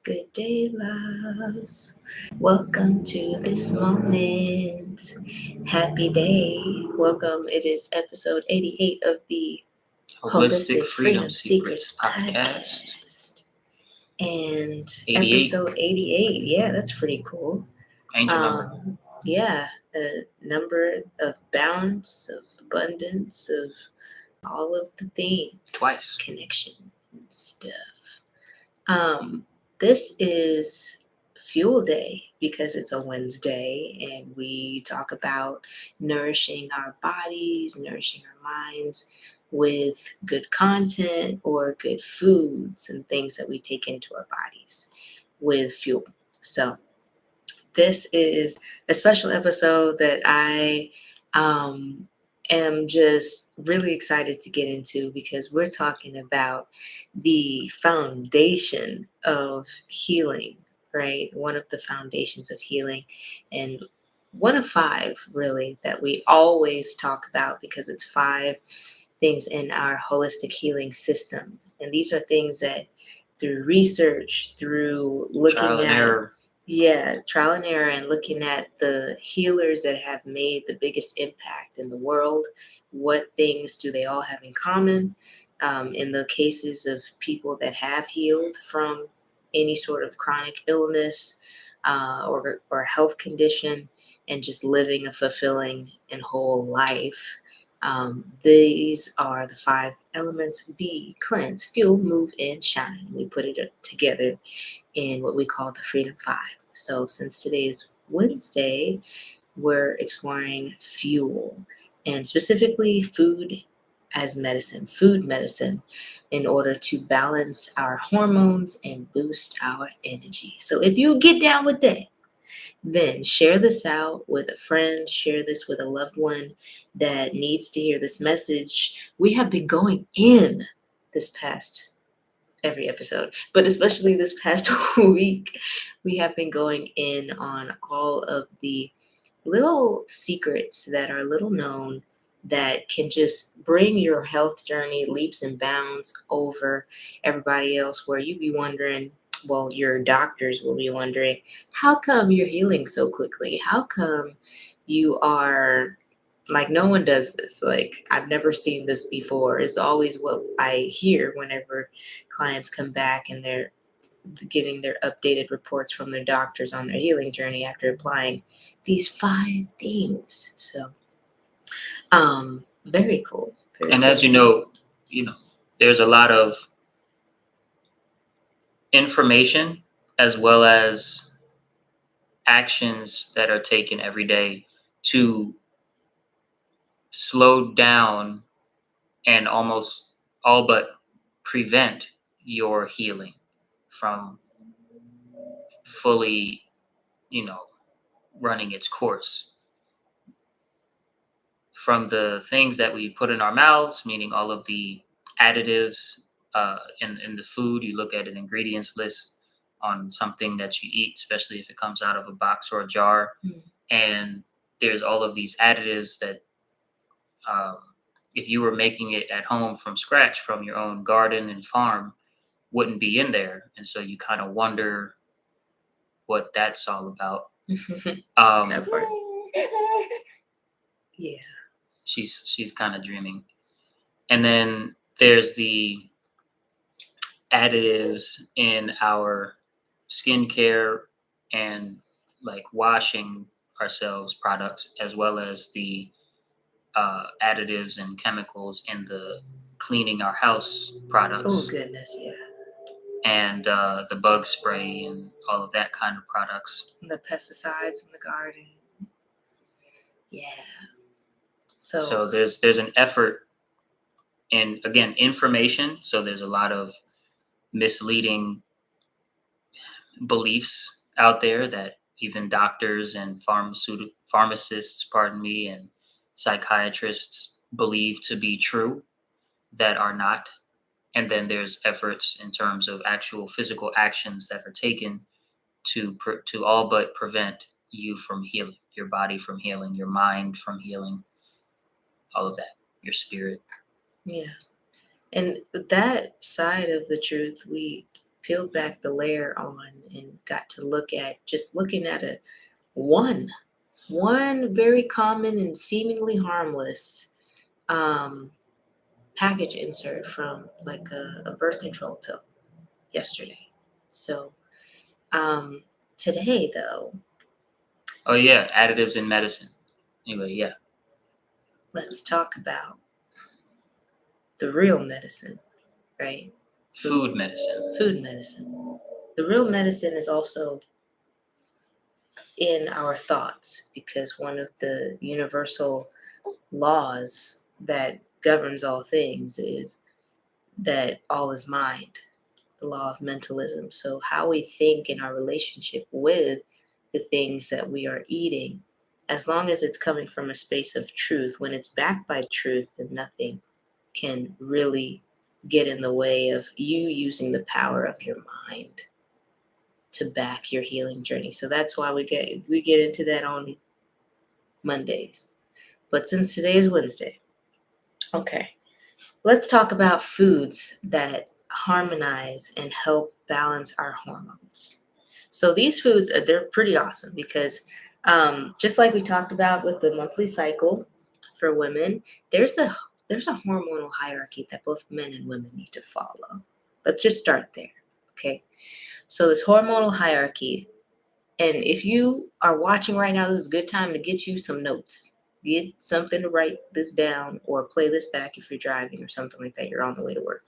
Good day, loves. Welcome to this moment. Happy day. Welcome. It is episode 88 of the Holistic Holistic Freedom Freedom Secrets Secrets podcast. podcast. And 88, episode 88, yeah, that's pretty cool. angel number. Yeah, a number of balance, of abundance, of all of the things, Twice. connection and stuff. Um, this is Fuel Day because it's a Wednesday and we talk about nourishing our bodies, nourishing our minds with good content or good foods and things that we take into our bodies with fuel. So, this is a special episode that I um, am just really excited to get into because we're talking about the foundation of healing, right? One of the foundations of healing, and one of five, really, that we always talk about because it's five things in our holistic healing system. And these are things that through research, through Trial looking and at error. trial and error and looking at the healers that have made the biggest impact in the world. What things do they all have in common? In the cases of people that have healed from any sort of chronic illness or health condition and just living a fulfilling and whole life. These are the five elements: be, cleanse, fuel, move, and shine. We put it together in what we call the Freedom Five. So, since today is Wednesday, we're exploring fuel and specifically food medicine, in order to balance our hormones and boost our energy. So, if you get down with that, then share this out with a friend, share this with a loved one that needs to hear this message. We have been going in this past every episode, but especially this past week, we have been going in on all of the little secrets that are little known that can just bring your health journey leaps and bounds over everybody else, where you be wondering, well, your doctors will be wondering, how come you're healing so quickly? How come you are like, no one does this? Like, I've never seen this before. It's always what I hear whenever clients come back and they're getting their updated reports from their doctors on their healing journey after applying these five things. So, very cool. Very And cool. as you know, there's a lot of information as well as actions that are taken every day to slow down and almost all but prevent your healing from fully, you know, running its course. From the things that we put in our mouths, meaning all of the additives in the food. You look at an ingredients list on something that you eat, especially if it comes out of a box or a jar, and there's all of these additives that, um, if you were making it at home from scratch from your own garden and farm, wouldn't be in there, and so you kind of wonder what that's all about. That part. Yeah. She's kind of dreaming. And then there's the additives in our skincare and like washing ourselves products, as well as the additives and chemicals in the cleaning our house Oh, products, goodness. Yeah. and the bug spray and all of that kind of products. And the pesticides in the garden. Yeah. So, So there's an effort in, again, information. So there's a lot of misleading beliefs out there that even doctors and pharmacists, pardon me, and psychiatrists believe to be true that are not. And then there's efforts in terms of actual physical actions that are taken to all but prevent you from healing, your body from healing, your mind from healing, all of that, your spirit. yeah. And that side of the truth, we peeled back the layer on and got to look at just looking at one one very common and seemingly harmless um, package insert from like a birth control pill yesterday. So um, today, though, Oh yeah, additives in medicine. Anyway, yeah, let's talk about the real medicine, right? So, food medicine. food medicine. The real medicine is also in our thoughts because one of the universal laws that governs all things is that all is mind, the law of mentalism. So, how we think in our relationship with the things that we are eating, as long as it's coming from a space of truth, when it's backed by truth, then nothing can really get in the way of you using the power of your mind to back your healing journey. So that's why we get into that on Mondays. But since today is Wednesday, okay, let's talk about foods that harmonize and help balance our hormones. So these foods they're pretty awesome because just like we talked about with the monthly cycle for women, there's a there's a hormonal hierarchy that both men and women need to follow. Let's just start there. Okay. So this hormonal hierarchy, and if you are watching right now, this is a good time to get you some notes. Get something to write this down or play this back if you're driving or something like that. You're on the way to work.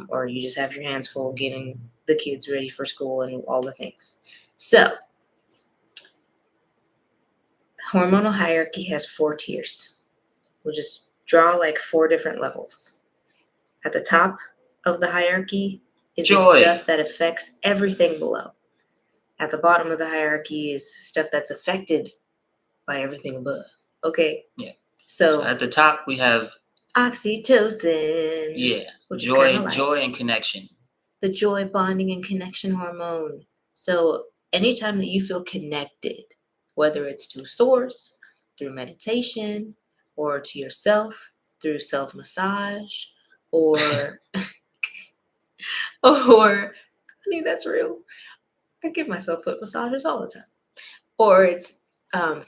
Or you just have your hands full getting the kids ready for school and all the things. So, hormonal hierarchy has 4 tiers. We'll just draw like 4 different levels. At the top of the hierarchy is the Joy. stuff that affects everything below. At the bottom of the hierarchy is stuff that's affected by everything above. Okay? Yeah. So So at the top we have oxytocin. yeah, Which is kind of like joy and connection. the joy, bonding, and connection hormone. So anytime that you feel connected, whether it's to source, through meditation, or to yourself, through self massage, or or I mean that's real. I give myself foot massages all the time. Or it's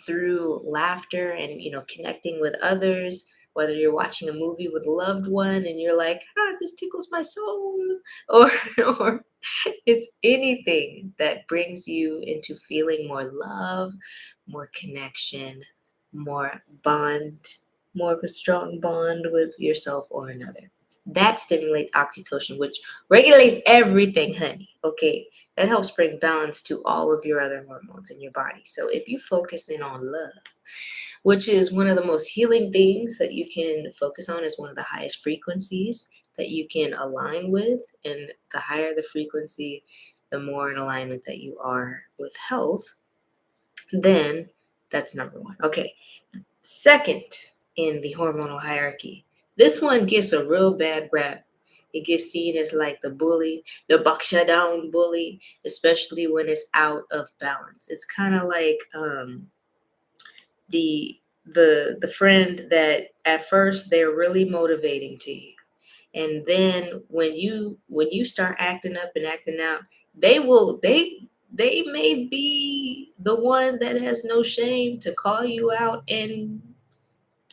through laughter and connecting with others, whether you're watching a movie with a loved one and you're like, this tickles my soul, or or it's anything that brings you into feeling more love, more connection, more bond, more of a strong bond with yourself or another. That stimulates oxytocin, which regulates everything, honey. Okay, that helps bring balance to all of your other hormones in your body. So if you focus in on love, which is one of the most healing things that you can focus on, is one of the highest frequencies that you can align with, and the higher the frequency, the more in alignment that you are with health, then that's number one. Okay, second in the hormonal hierarchy, this one gets a real bad rap. It gets seen as like the bully, the bucksha down bully, especially when it's out of balance. It's kind of like the friend that at first they're really motivating to you, and then when you start acting up and acting out, they may be the one that has no shame to call you out, and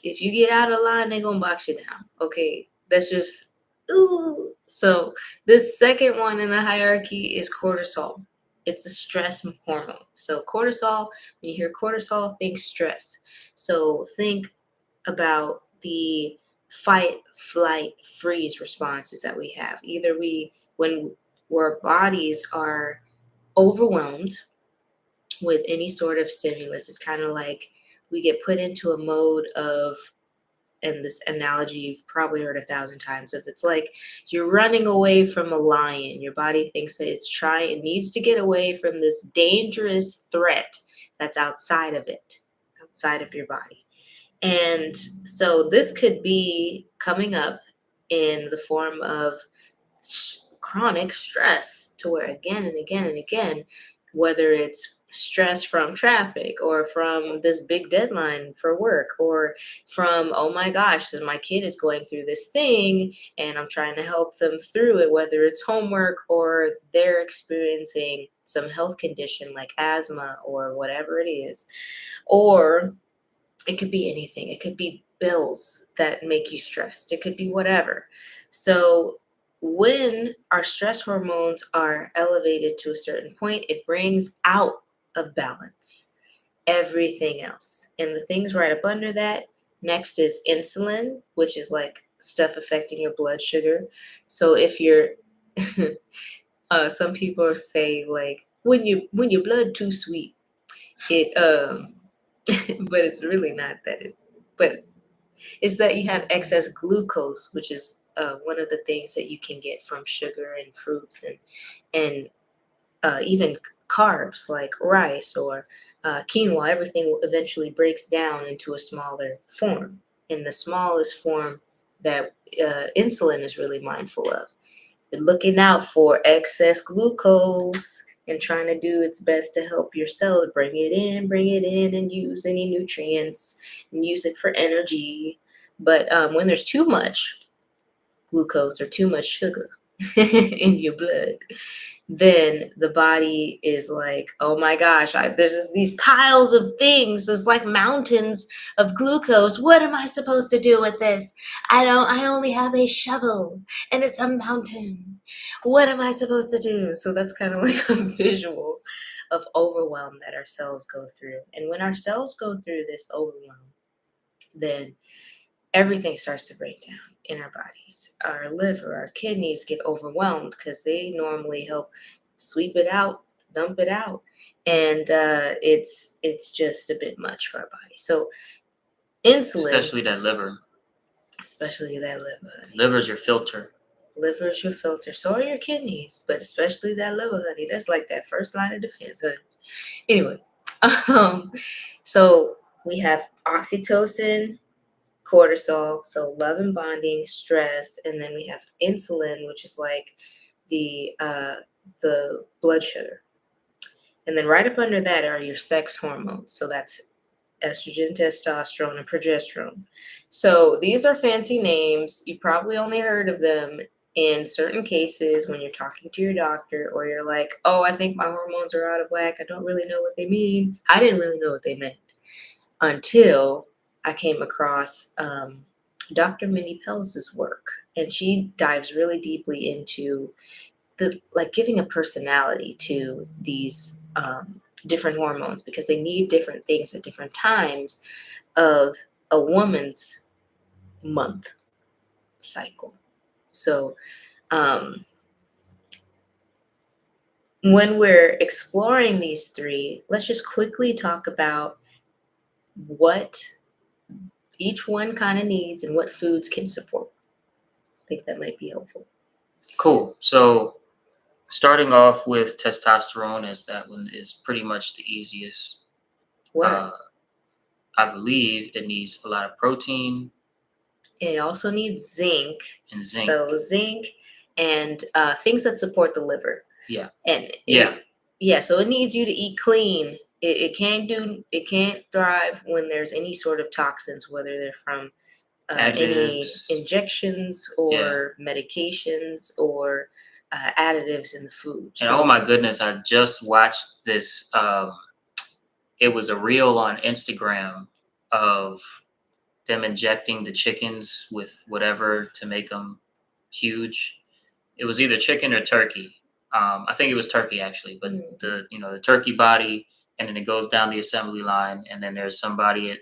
if you get out of line, they're gonna box you down. Okay, that's just ooh. So this second one in the hierarchy is cortisol. It's a stress hormone. So cortisol, when you hear cortisol, think stress. So think about the fight, flight, freeze responses that we have. Either when our bodies are overwhelmed with any sort of stimulus, it's kind of like we get put into a mode of, and this analogy you've probably heard 1,000 times of, it's like you're running away from a lion. Your body thinks that it needs to get away from this dangerous threat that's outside of it, outside of your body. And so this could be coming up in the form of chronic stress, to where again and again and again, whether it's stress from traffic or from this big deadline for work or from, oh my gosh, my kid is going through this thing and I'm trying to help them through it, whether it's homework or they're experiencing some health condition like asthma or whatever it is. Or it could be anything. It could be bills that make you stressed. It could be whatever. So when our stress hormones are elevated to a certain point, it brings out of balance everything else. And the things right up under that, next is insulin, which is like stuff affecting your blood sugar. So if you're some people say like when your blood too sweet, it but it's really not that. But it's that you have excess glucose, which is one of the things that you can get from sugar and fruits and even carbs like rice or quinoa. Everything eventually breaks down into a smaller form, and the smallest form that insulin is really mindful of, looking out for excess glucose and trying to do its best to help your cells bring it in, and use any nutrients and use it for energy. But when there's too much glucose or too much sugar in your blood, then the body is like, oh my gosh, there's these piles of things. There's like mountains of glucose. What am I supposed to do with this? I only have a shovel and it's a mountain. What am I supposed to do? So that's kind of like a visual of overwhelm that our cells go through. And when our cells go through this overwhelm, then everything starts to break down in our bodies. Our liver, our kidneys get overwhelmed because they normally help sweep it out, dump it out, and it's just a bit much for our body. So insulin, Especially that liver. especially that liver, honey. Liver's your filter. Liver is your filter. So are your kidneys, but especially that liver, honey. That's like that first line of defense, honey. Anyway, so we have oxytocin, cortisol, so love and bonding, stress, and then we have insulin, which is like the blood sugar. And then right up under that are your sex hormones. So that's estrogen, testosterone, and progesterone. So these are fancy names. You probably only heard of them in certain cases when you're talking to your doctor, or you're like, oh, I think my hormones are out of whack. I don't really know what they mean. I didn't really know what they meant until I came across Dr. Mindy Pelz's work, and she dives really deeply into the like giving a personality to these different hormones, because they need different things at different times of a woman's month cycle. So um, when we're exploring these three, let's just quickly talk about what each one kind of needs and what foods can support. I think that might be helpful. Cool. So starting off with testosterone, as that one is pretty much the easiest. Word. I believe it needs a lot of protein It also needs zinc. and zinc. So zinc and things that support the liver. Yeah. And Yeah. So it needs you to eat clean. It can't thrive when there's any sort of toxins, whether they're from any Additives. injections or medications or additives in the food. And oh my goodness, I just watched this. It was a reel on Instagram of them injecting the chickens with whatever to make them huge. It was either chicken or turkey. I think it was turkey actually, but the turkey body, and then it goes down the assembly line, and then there's somebody at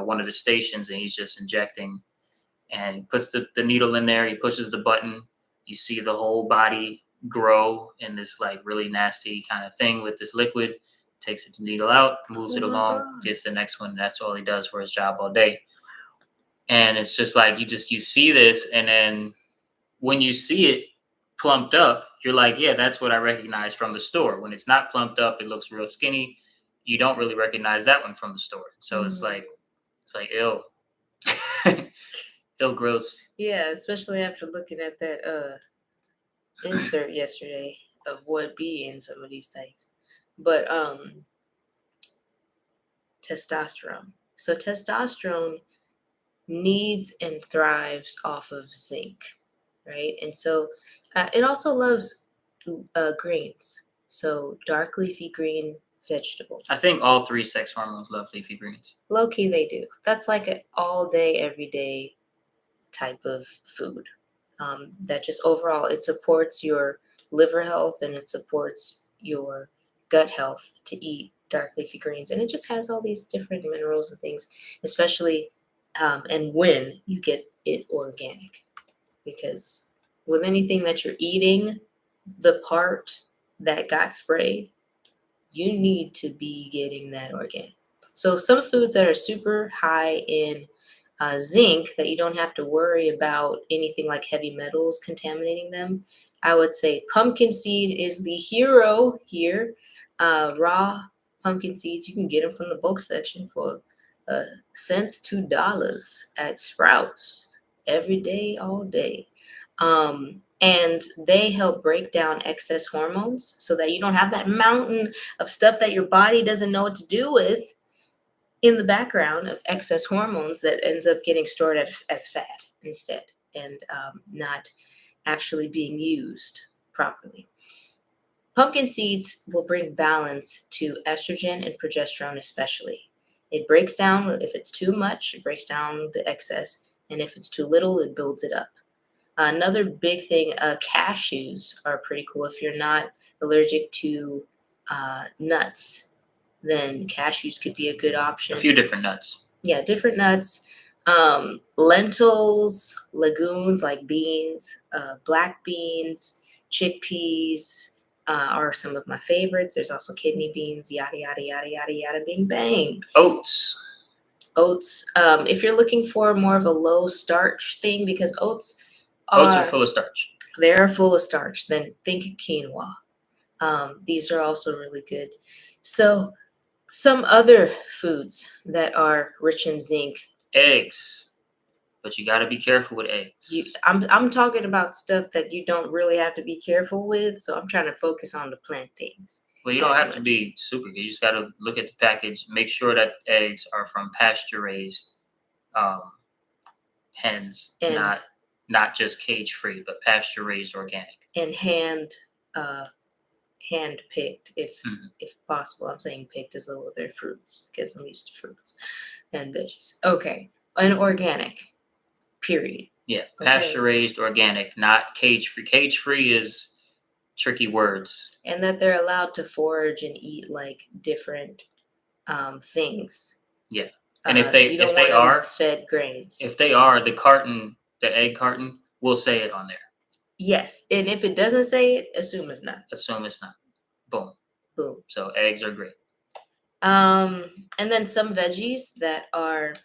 one of the stations, and he's just injecting, and he puts the needle in there. He pushes the button. You see the whole body grow in this like really nasty kind of thing with this liquid. Takes the needle out, moves it along, gets the next one. That's all he does for his job all day. And it's just like you see this, and then when you see it plumped up, you're like, yeah, that's what I recognize from the store. When it's not plumped up, it looks real skinny. You don't really recognize that one from the store. So it's like ill. Ill gross. Yeah, especially after looking at that insert yesterday of what be in some of these things. But testosterone. So testosterone needs and thrives off of zinc, right? And so it also loves greens. So dark leafy green vegetables. I think all 3 sex hormones love leafy greens. Low key, they do. That's like an all day, every day type of food. That just overall, it supports your liver health and it supports your gut health to eat dark leafy greens. And it just has all these different minerals and things, especially and when you get it organic. Because with anything that you're eating, the part that got sprayed, you need to be getting that organic. So some foods that are super high in zinc that you don't have to worry about anything like heavy metals contaminating them. I would say pumpkin seed is the hero here. Raw pumpkin seeds, you can get them from the bulk section for cents to dollars at Sprouts every day, all day. And they help break down excess hormones so that you don't have that mountain of stuff that your body doesn't know what to do with in the background of excess hormones that ends up getting stored as fat instead and not actually being used properly. Pumpkin seeds will bring balance to estrogen and progesterone, especially. It breaks down, if it's too much, it breaks down the excess, and if it's too little, it builds it up. Another big thing, cashews are pretty cool. If you're not allergic to nuts, then cashews could be a good option. A few different nuts. Yeah, different nuts. Lentils, legumes like beans, black beans, chickpeas are some of my favorites. There's also kidney beans, yada, yada, yada, yada, yada, bing, bang. Oats. Oats, if you're looking for more of a low starch thing, because oats are full of starch. They're full of starch, then think quinoa. These are also really good. So some other foods that are rich in zinc. Eggs. But you got to be careful with eggs. I'm talking about stuff that you don't really have to be careful with. So I'm trying to focus on the plant things. Well, you don't have to be super good. You just got to look at the package. Make sure that eggs are from pasture-raised hens, and not just cage-free, but pasture-raised organic. And hand picked if possible. I'm saying picked as though they're fruits because I'm used to fruits and veggies. Okay, and organic. Period. Yeah, pasture raised, organic, not cage free. Cage free is tricky words. And that they're allowed to forage and eat like different things. Yeah, and if they are fed grains, if they are, the egg carton will say it on there. Yes, and if it doesn't say it, assume it's not. Assume it's not. Boom. Boom. So eggs are great. And then some veggies that are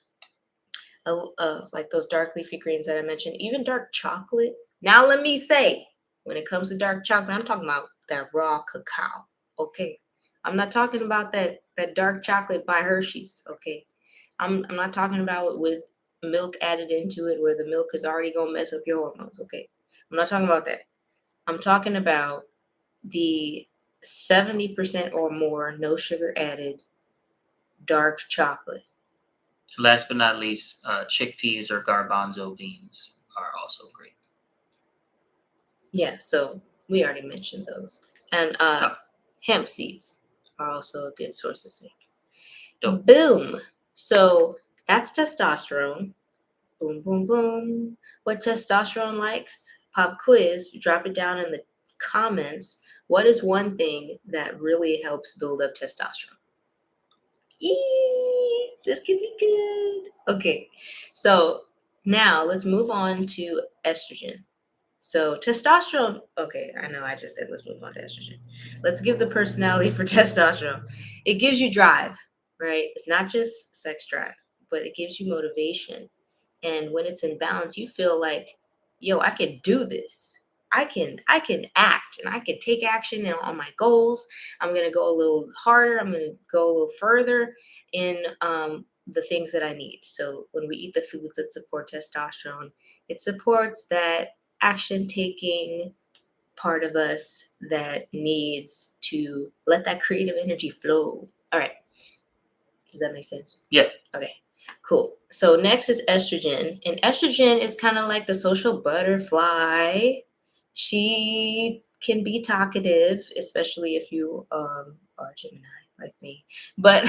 like those dark leafy greens that I mentioned, even dark chocolate. Now let me say, when it comes to dark chocolate, I'm talking about that raw cacao. Okay, I'm not talking about that dark chocolate by Hershey's. Okay, I'm not talking about it with milk added into it, where the milk is already gonna mess up your hormones. Okay, I'm not talking about that. I'm talking about the 70% or more no sugar added dark chocolate. Last but not least, chickpeas or garbanzo beans are also great. Yeah, so we already mentioned those. And hemp seeds are also a good source of zinc. Dope. Boom. So that's testosterone. Boom, boom, boom. What testosterone likes? Pop quiz. Drop it down in the comments. What is one thing that really helps build up testosterone? This could be good. Okay, so now let's move on to estrogen. So testosterone, okay, I know I just said let's move on to estrogen. Let's give the personality for testosterone. It gives you drive, right? It's not just sex drive, but it gives you motivation. And when it's in balance, you feel like, yo, I can do this. I can act and I can take action on my goals. I'm going to go a little harder. I'm going to go a little further in the things that I need. So when we eat the foods that support testosterone, it supports that action taking part of us that needs to let that creative energy flow. All right. Does that make sense? Yeah. Okay, cool. So next is estrogen. And estrogen is kind of like the social butterfly. She can be talkative, especially if you are Gemini like me. But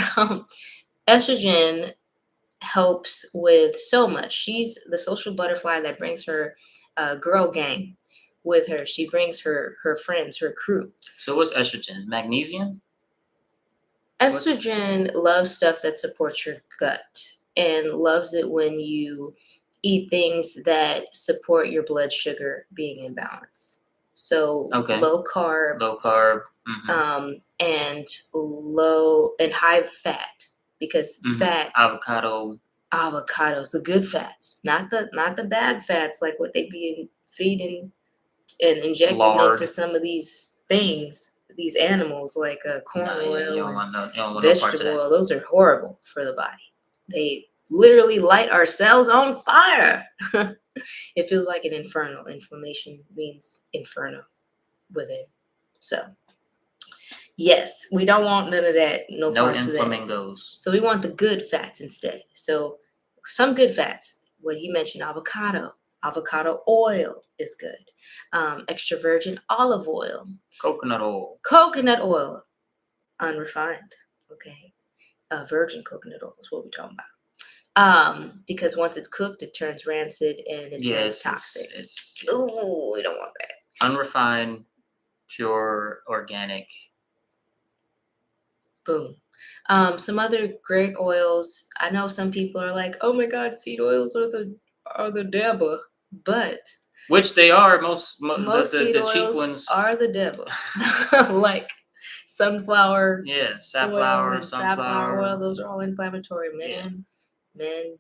estrogen helps with so much. She's the social butterfly that brings her girl gang with her. She brings her friends, her crew. So what's estrogen? Magnesium? Estrogen loves stuff that supports your gut and loves it when you eat things that support your blood sugar being in balance. So Okay. low carb, Low carb. and low and high fat, because fat, Avocado. avocados, the good fats, not the bad fats like what they be feeding and injecting Lard. into some of these things, these animals, like corn Nah, oil you don't and want no parts of vegetable that. oil. Those are horrible for the body. They literally light our cells on fire. It feels like an inferno. Inflammation means inferno within. So yes, we don't want none of that. No parts of that. flamingos. So we want the good fats instead. So some good fats. What he mentioned, avocado oil is good. Extra virgin olive oil, Coconut oil. unrefined. Okay, virgin coconut oil is what we're talking about. Because once it's cooked, it turns rancid and it turns toxic. Ooh, we don't want that. Unrefined, pure, organic. Boom. Some other great oils. I know some people are like, "Oh my God, seed oils are the devil," but Which they are. Most seed the cheap oils ones are the devil. Like sunflower Yeah, oil safflower, and safflower oil. Those are all inflammatory. Yeah. Men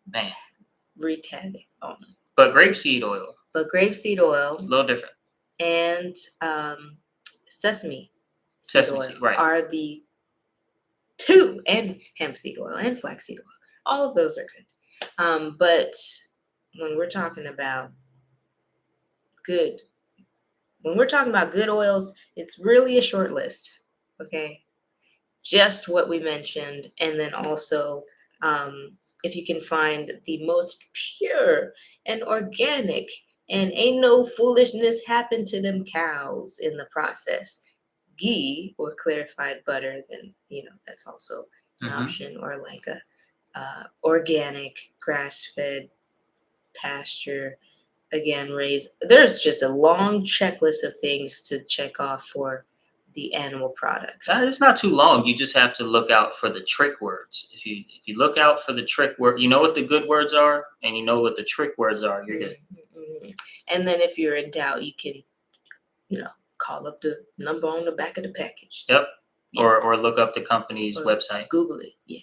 Man. wreaked havoc on them. But grapeseed oil. But grapeseed oil It's a little different. and sesame Sesame oil seed, right. are the two, and hemp seed oil and flaxseed oil. All of those are good. But when we're talking about good, good oils, it's really a short list. Okay, just what we mentioned, and then also if you can find the most pure and organic, and ain't no foolishness happen to them cows in the process, ghee or clarified butter, then that's also an option, or like a organic grass-fed pasture, again raised. There's just a long checklist of things to check off for the animal products. It's not too long. You just have to look out for the trick words. If you look out for the trick word, you know what the good words are, and you know what the trick words are. You're good. Mm-hmm. And then if you're in doubt, you can, call up the number on the back of the package. Yep. Yeah. Or look up the company's website. Google it. Yeah.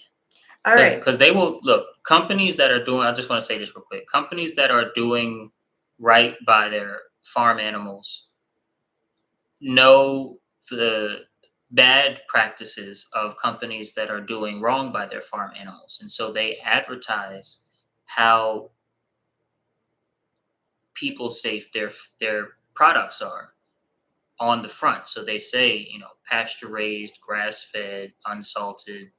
All right. Because they will look. Companies that are doing. I just want to say this real quick. Companies that are doing right by their farm animals know the bad practices of companies that are doing wrong by their farm animals, and so they advertise how people safe their products are on the front. So they say, pasture raised, grass fed, unsalted,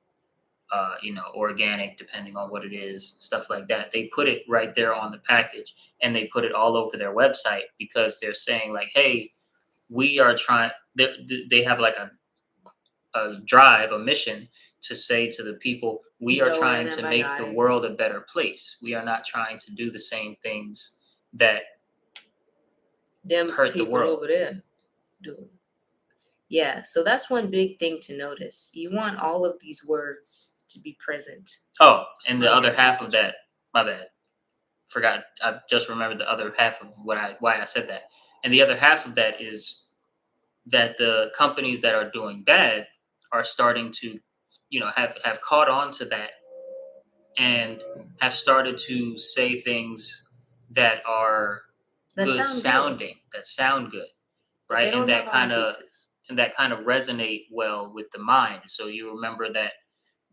organic, depending on what it is, stuff like that. They put it right there on the package, and they put it all over their website because they're saying like, hey, we are trying. They have like a drive, a mission to say to the people, we are trying to make the world a better place. We are not trying to do the same things that hurt the world over there do. Yeah, so that's one big thing to notice. You want all of these words to be present. Oh, and the other half of that, my bad. Forgot. I just remembered the other half of why I said that. And the other half of that is that the companies that are doing bad are starting to, have caught on to that and have started to say things that are good sounding, that sound good, right? And that kind of resonate well with the mind. So you remember that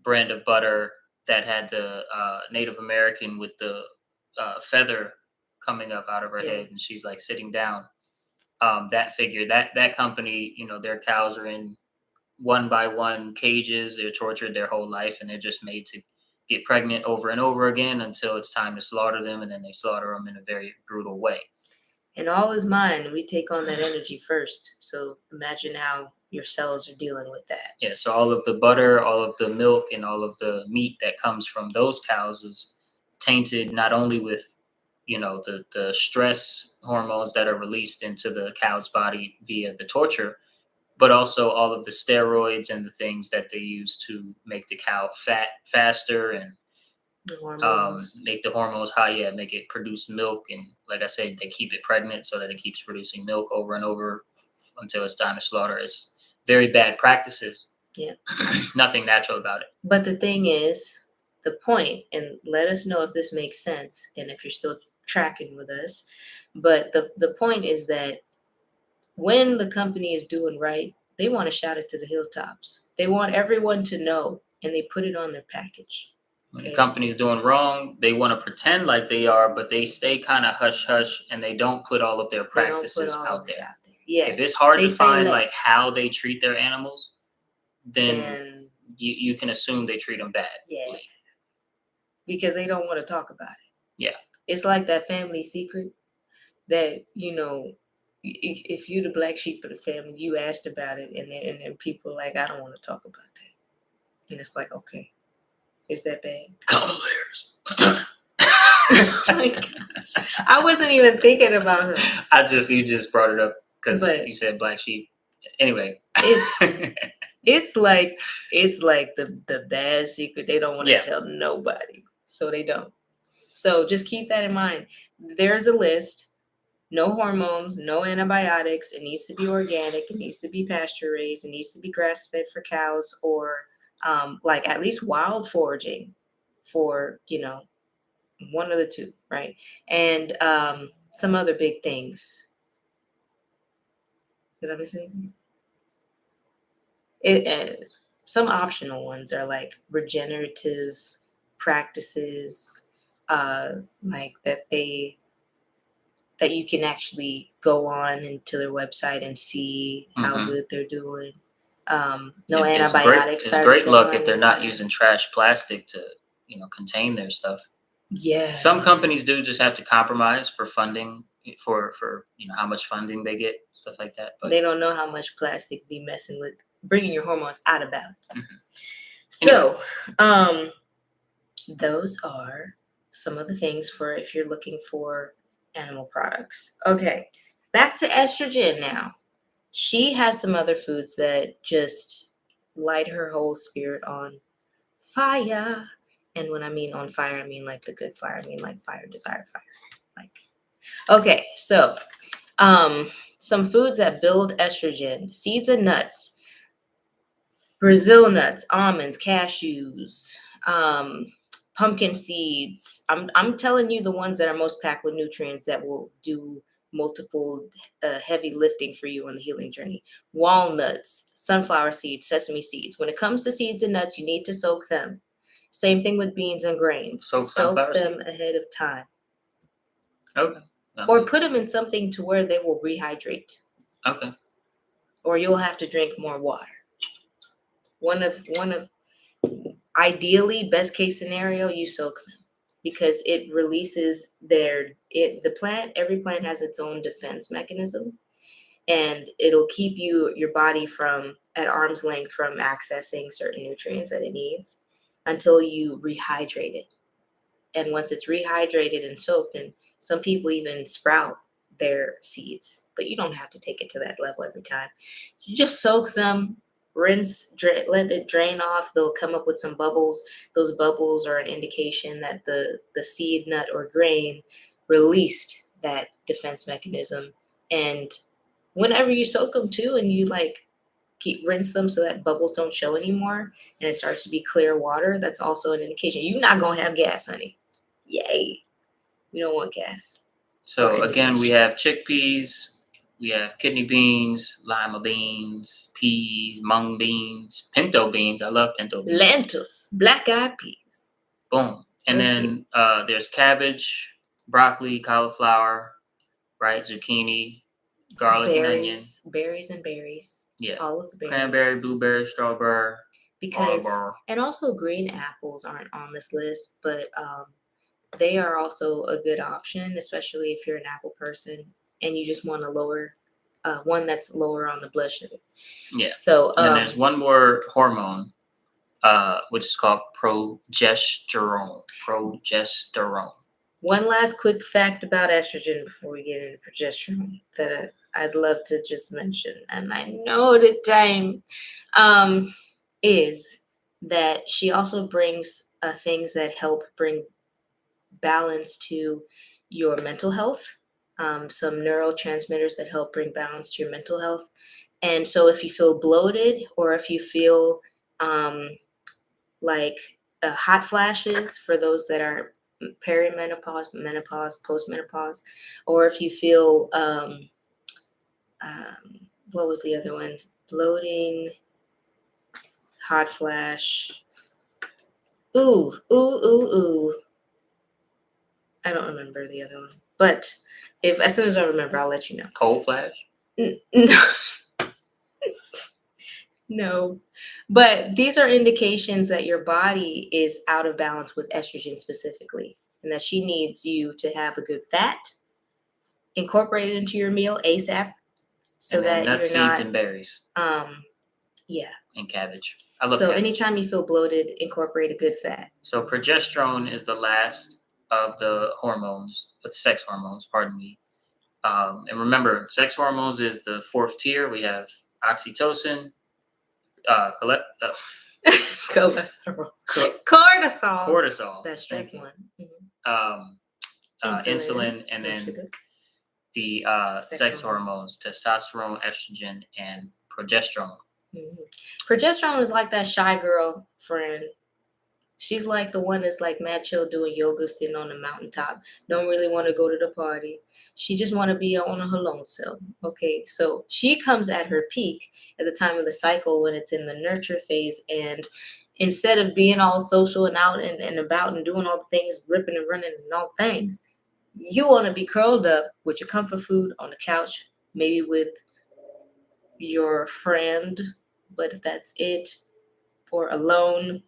brand of butter that had the Native American with the feather coming up out of her head, and she's like sitting down. That figure, that company, their cows are in one by one cages. They're tortured their whole life, and they're just made to get pregnant over and over again until it's time to slaughter them, and then they slaughter them in a very brutal way. And all is mind. We take on that energy first. So imagine how your cells are dealing with that. Yeah, so all of the butter, all of the milk, and all of the meat that comes from those cows is tainted not only with, the stress hormones that are released into the cow's body via the torture, but also all of the steroids and the things that they use to make the cow fat faster and The hormones. make the hormones high, make it produce milk. And like I said, they keep it pregnant so that it keeps producing milk over and over until it's time to slaughter. It's very bad practices. Yeah. Nothing natural about it. But the thing is, the point, and let us know if this makes sense and if you're still tracking with us. But the point is that when the company is doing right, they want to shout it to the hilltops. They want everyone to know, and they put it on their package. When the company's doing wrong, they want to pretend like they are, but they stay kind of hush hush, and they don't put all of their practices out there. Yeah. If it's hard They to say find less. like how they treat their animals, then And you can assume they treat them badly. yeah, because they don't want to talk about it. Yeah. It's like that family secret that, if you're the black sheep of the family, you asked about it, and then people are like, I don't want to talk about that. And it's like, okay, is that bad? Colors. Oh my gosh. I wasn't even thinking about her. You just brought it up because But- you said black sheep. Anyway, It's like the bad secret. They don't want to Yeah. tell nobody, so they don't. So just keep that in mind. There's a list. No hormones, no antibiotics. It needs to be organic. It needs to be pasture raised. It needs to be grass fed for cows, or like at least wild foraging for one of the two, right? And some other big things. Did I miss anything? Some optional ones are like regenerative practices, like that you can actually go on into their website and see how Mhm. good they're doing. No It's antibiotics. It's great luck if they're not using trash plastic to contain their stuff. Yeah. Some companies do just have to compromise for funding, for how much funding they get, stuff like that. But they don't know how much plastic be messing with, bringing your hormones out of balance. Mhm. So, those are some of the things for if you're looking for animal products. Okay, back to estrogen now. She has some other foods that just light her whole spirit on fire. And when I mean on fire, I mean like the good fire. I mean like fire, desire, fire. Like, okay, so some foods that build estrogen: seeds and nuts, Brazil nuts, almonds, cashews, pumpkin seeds. I'm telling you the ones that are most packed with nutrients that will do multiple heavy lifting for you on the healing journey. Walnuts, sunflower seeds, sesame seeds. When it comes to seeds and nuts, you need to soak them. Same thing with beans and grains. Soak sunflower them ahead of time. Okay. Or put them in something to where they will rehydrate. Okay. Or you'll have to drink more water. One of ideally, best case scenario, you soak them, because it releases every plant has its own defense mechanism, and it'll keep your body from at arm's length from accessing certain nutrients that it needs until you rehydrate it. And once it's rehydrated and soaked, and some people even sprout their seeds, but you don't have to take it to that level every time. You just soak them, rinse, let it drain off. They'll come up with some bubbles. Those bubbles are an indication that the seed, nut, or grain released that defense mechanism. And whenever you soak them too, and you rinse them so that bubbles don't show anymore, and it starts to be clear water, that's also an indication you're not gonna have gas, honey. Yay. We don't want gas. So again, we have chickpeas, we have kidney beans, lima beans, peas, mung beans, pinto beans. I love pinto beans. Lentils, black-eyed peas. Boom. And then there's cabbage, broccoli, cauliflower, right? Zucchini, garlic and onion. Berries and berries. Yeah. all of the berries. Cranberry, blueberry, strawberry, Because, barber. and also green apples aren't on this list, but they are also a good option, especially if you're an apple person and you just want a lower, one that's lower on the blood sugar. Yeah. So, And then there's one more hormone, which is called progesterone. Progesterone. one last quick fact about estrogen before we get into progesterone that I'd love to just mention, and I know the time, is that she also brings things that help bring balance to your mental health, some neurotransmitters that help bring balance to your mental health. And so if you feel bloated or if you feel um, like hot flashes for those that are perimenopause, menopause, postmenopause, or if you feel, what was the other one? Bloating, hot flash. Ooh, ooh, ooh, ooh. I don't remember the other one, but if as soon as I remember, I'll let you know. Cold flash. No, no, but these are indications that your body is out of balance with estrogen specifically, and that she needs you to have a good fat incorporated into your meal ASAP, so and then that nuts, you're seeds, not, and berries, yeah. and cabbage. I love So cabbage. anytime you feel bloated, incorporate a good fat. So progesterone is the last of the hormones, sex hormones, pardon me. And remember, sex hormones is the fourth tier. We have oxytocin, Cholesterol, co- cortisol, cortisol, that stress thank you. one. Um, insulin, and blood then sugar. the Sex sex hormones. hormones, testosterone, estrogen, and progesterone. Progesterone is like that shy girl friend. She's like the one that's like mad chill doing yoga, sitting on the mountaintop. Don't really want to go to the party. She just want to be on her lone self. Okay, so she comes at her peak at the time of the cycle when it's in the nurture phase, and instead of being all social and out and about and doing all the things, ripping and running and all things, you want to be curled up with your comfort food on the couch, maybe with your friend, but that's it, or alone.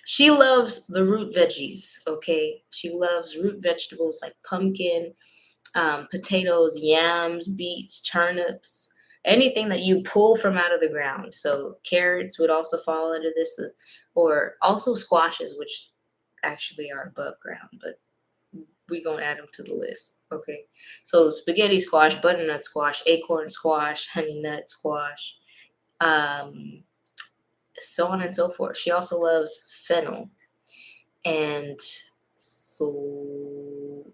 She loves the root veggies, okay? She loves root vegetables like pumpkin, potatoes, yams, beets, turnips, anything that you pull from out of the ground. So carrots would also fall under this, or also squashes, which actually are above ground, but we're going to add them to the list, okay? So spaghetti squash, butternut squash, acorn squash, honey nut squash, so on and so forth. She also loves fennel. And so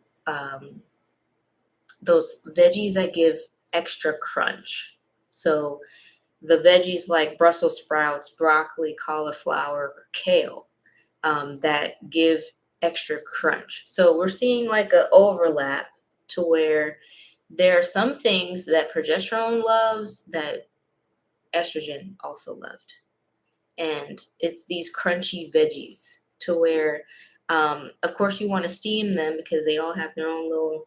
those veggies that give extra crunch. So the veggies like Brussels sprouts, broccoli, cauliflower, kale, that give extra crunch. So we're seeing like an overlap to where there are some things that progesterone loves that estrogen also loved. And it's these crunchy veggies to where, of course, you want to steam them because they all have their own little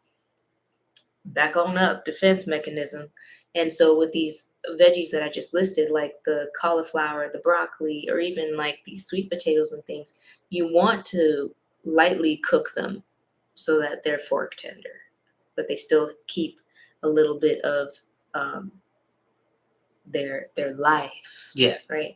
back on up defense mechanism. And so with these veggies that I just listed, like the cauliflower, the broccoli, or even like these sweet potatoes and things, you want to lightly cook them so that they're fork tender, but they still keep a little bit of um, their life. Yeah. Right.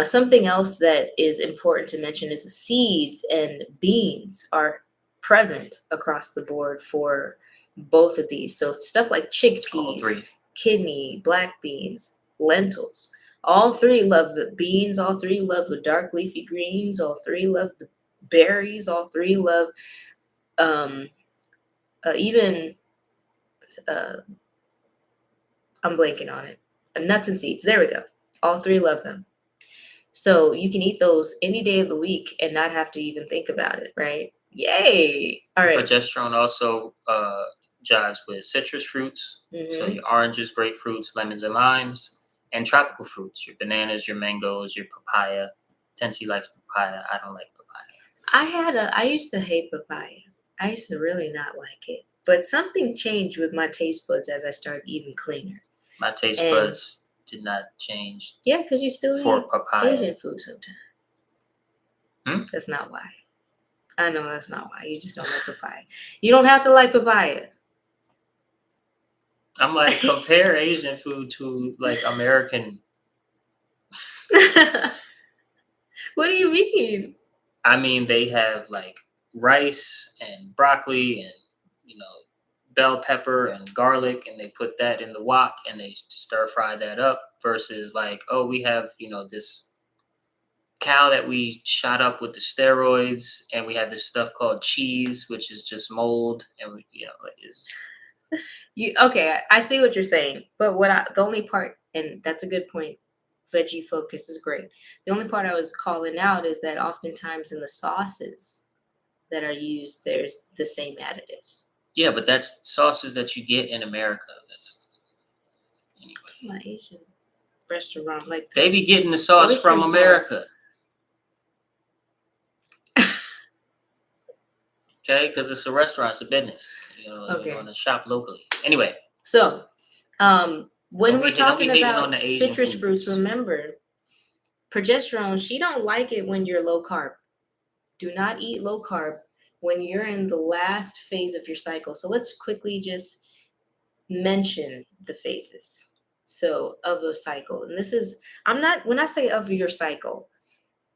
Something else that is important to mention is the seeds and beans are present across the board for both of these. So stuff like All chickpeas, three. kidney, black beans, lentils. All three love the beans. All three love the dark leafy greens. All three love the berries. All three love um, even, uh, I'm blanking on it, nuts and seeds. There we go. All three love them. So you can eat those any day of the week and not have to even think about it, right? Yay! All right. Progesterone also jives with citrus fruits. So Mhm. your oranges, grapefruits, lemons, and limes, and tropical fruits. Your bananas, your mangoes, your papaya. Tensi likes papaya. I don't like papaya. I used to hate papaya. I used to really not like it. But something changed with my taste buds as I started eating cleaner. My taste And buds did not change Yeah, because you still for eat papaya. Asian food sometimes. Hmm? That's not why. I know that's not why. You just don't like papaya. You don't have to like papaya. I'm like, compare Asian food to like American. What do you mean? I mean, they have like rice and broccoli and, you know, bell pepper and garlic, and they put that in the wok and they stir fry that up versus like, oh, we have, you know, this cow that we shot up with the steroids, and we have this stuff called cheese, which is just mold, and we, you know, is I see what you're saying, but the only part, and that's a good point. Veggie focus is great. The only part I was calling out is that oftentimes in the sauces that are used, there's the same additives. yeah, but that's sauces that you get in America. That's anyway. My Asian restaurant, like They be getting the sauce oyster from sauce. America. Okay, because it's a restaurant, it's a business. You know, Okay. you want to shop locally. Anyway, So, when Don't we're be talking hating about on the Asian citrus fruits, foods. remember, progesterone, she don't like it when you're low carb. Do not eat low carb when you're in the last phase of your cycle. So let's quickly just mention the phases. So of a cycle. And this is, when I say of your cycle,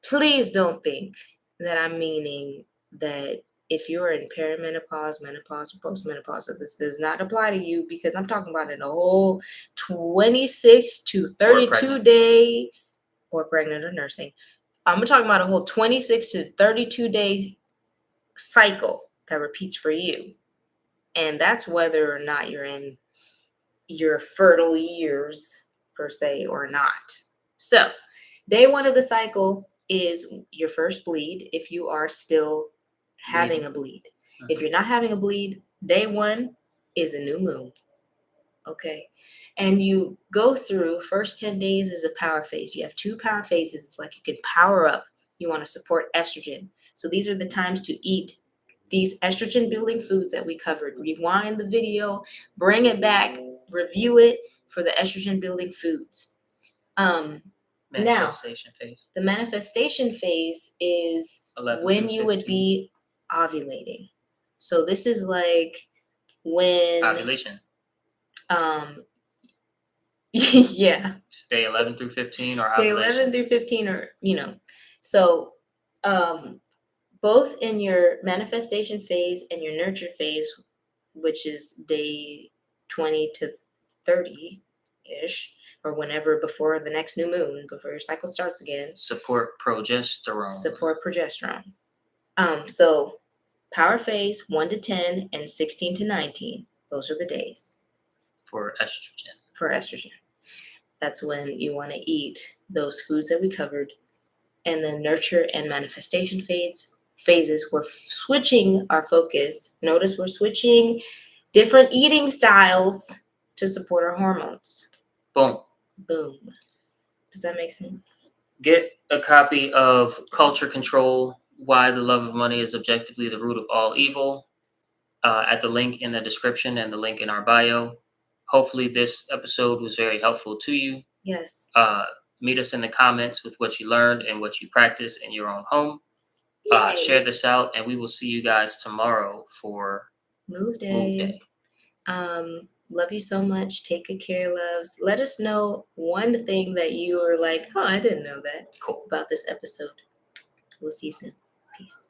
please don't think that I'm meaning that if you're in perimenopause, menopause, or postmenopause, that this does not apply to you, because I'm talking about in a whole 26 to 32 day, or pregnant or nursing. I'm talking about a whole 26 to 32 day cycle that repeats for you. And that's whether or not you're in your fertile years per se or not. So, day one of the cycle is your first bleed if you are still having a bleed. If you're not having a bleed, day one is a new moon. Okay. And you go through first 10 days is a power phase. You have two power phases. It's like you can power up. You want to support estrogen. So these are the times to eat these estrogen building foods that we covered. Rewind the video, bring it back, review it for the estrogen building foods. Manifestation phase. The manifestation phase is 11 when through you would 15. be ovulating. So this is like when Ovulation. Yeah. Day 11 through 15 or Day ovulation. 11 through 15, or so both in your manifestation phase and your nurture phase, which is day 20 to 30 ish, or whenever before the next new moon, before your cycle starts again, Support progesterone. So power phase 1 to 10 and 16 to 19, those are the days for estrogen. That's when you want to eat those foods that we covered. And then nurture and manifestation phases, we're switching our focus. Notice we're switching different eating styles to support our hormones. Boom. Does that make sense? Get a copy of Culture Control, Why the Love of Money is Objectively the Root of All Evil, at the link in the description and the link in our bio. Hopefully this episode was very helpful to you. Yes. Meet us in the comments with what you learned and what you practice in your own home. Share this out, and we will see you guys tomorrow for Move Day. Love you so much. Take good care, loves. Let us know one thing that you are like, oh, I didn't know that. Cool. About this episode. We'll see you soon. Peace.